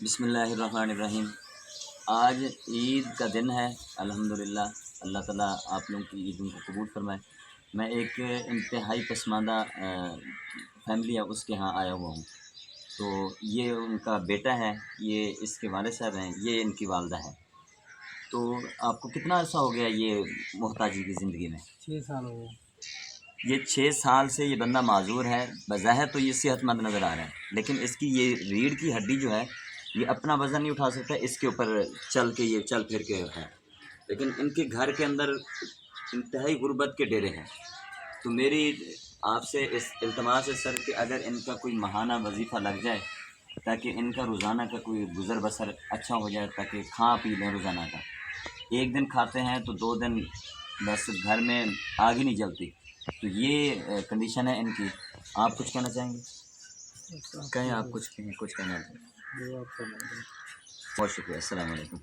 بسم اللہ الرحمن الرحیم۔ آج عید کا دن ہے، الحمدللہ۔ اللہ تعالیٰ آپ لوگوں کی عیدوں کو قبول فرمائے۔ میں ایک انتہائی پسماندہ فیملی ہے، اس کے ہاں آیا ہوا ہوں۔ تو یہ ان کا بیٹا ہے، یہ اس کے والد صاحب ہیں، یہ ان کی والدہ ہے۔ تو آپ کو کتنا عرصہ ہو گیا یہ محتاجی کی زندگی میں؟ 6 سال ہو گئے۔ یہ 6 سال سے یہ بندہ معذور ہے۔ بظاہر تو یہ صحت مند نظر آ رہا ہے، لیکن اس کی یہ ریڑھ کی ہڈی جو ہے یہ اپنا وزن نہیں اٹھا سکتا، اس کے اوپر چل پھر کے ہے۔ لیکن ان کے گھر کے اندر انتہائی غربت کے ڈیرے ہیں۔ تو میری آپ سے اس التماس ہے سر کہ اگر ان کا کوئی ماہانہ وظیفہ لگ جائے تاکہ ان کا روزانہ کا کوئی گزر بسر اچھا ہو جائے، تاکہ کھا پی لیں روزانہ کا۔ ایک دن کھاتے ہیں تو 2 دن بس گھر میں آگ ہی نہیں جلتی۔ تو یہ کنڈیشن ہے ان کی۔ آپ کچھ کہنا چاہیں گے؟ کہیں آپ کچھ کہنا چاہیں گے؟ بہت شکریہ، السلام علیکم۔